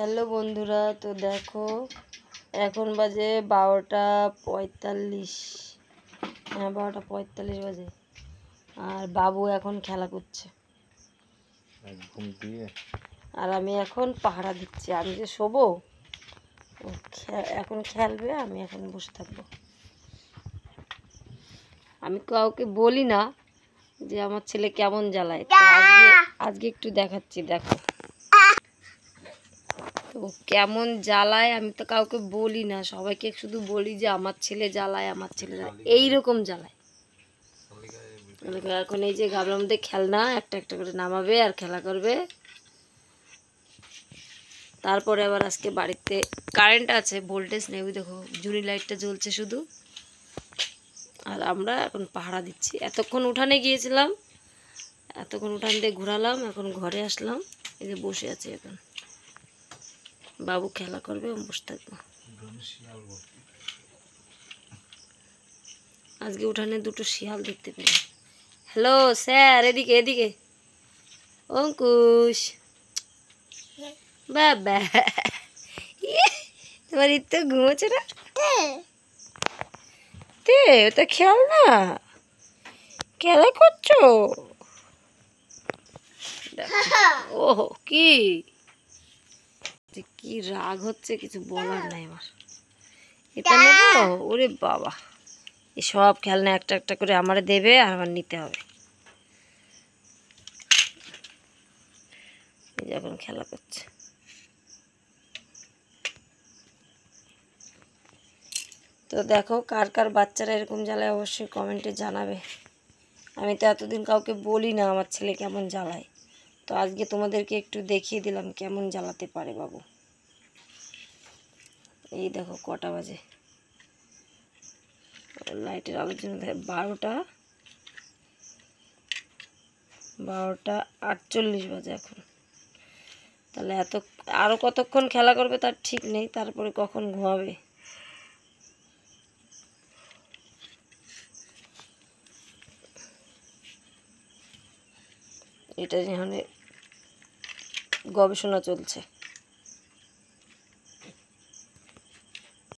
Hello বন্ধুরা, তো দেখো এখন বাজে 12:45। হ্যাঁ, 12:45 বাজে। আর বাবু এখন খেলা করছে ঘুম দিয়ে, আর আমি এখন পাহারা দিচ্ছি। আমি যে শোবো, ও এখন খেলবে, আমি এখন বসে থাকবো। আমি কাউকে বলি না যে আমার ছেলে কেমন জ্বালায়, তো আজকে একটু দেখাচ্ছি। দেখো তো কেমন জ্বালায়, আমি তো কাউকে বলি না, সবাইকে শুধু বলি যে আমার ছেলে জ্বালায়, আমার ছেলে জ্বালায়, এইরকম জ্বালায়। এখন এই যে গামলার মধ্যে খেলনা একটা একটা করে নামাবে আর খেলা করবে। তারপরে আবার আজকে বাড়িতে কারেন্ট আছে, ভোল্টেজ নেই, ওই দেখো জুনি লাইটটা জ্বলছে শুধু। আর আমরা এখন পাহারা দিচ্ছি। এতক্ষণ উঠানে গিয়েছিলাম, এতক্ষণ উঠান দিয়ে ঘোরালাম, এখন ঘরে আসলাম। এই যে বসে আছি, এখন বাবু খেলা করবে, আমি বসে থাকবো। আজকে উঠানে দুটো শিয়াল দেখতে পেলাম। হ্যালো স্যার, এদিকে এদিকে। অঙ্কুশ, বাবা তোমার তো ঘুমোচ্ছে না? তে ওটা খেয়াল না, খেলা করছো? ওহো, কি কি রাগ হচ্ছে, কিছু বলার নাই আমার। এটা নেবো? ওরে বাবা, এই সব খেলনা একটা একটা করে আমারে দেবে আর আমার নিতে হবে। যখন খেলা করছে, তো দেখো কার কার বাচ্চারা এরকম জ্বালায় অবশ্যই কমেন্টে জানাবে। আমি তো এতদিন কাউকে বলি না আমার ছেলে কেমন জ্বালায়, তো আজকে তোমাদেরকে একটু দেখিয়ে দিলাম কেমন জ্বালাতে পারে বাবু। এই দেখো কটা বাজে, লাইটের আলোর জন্য 12:48 বাজে এখন। তাহলে আরও কতক্ষণ খেলা করবে তার ঠিক নেই, তারপরে কখন ঘুমাবে। এটা যেখানে গবেষণা চলছে।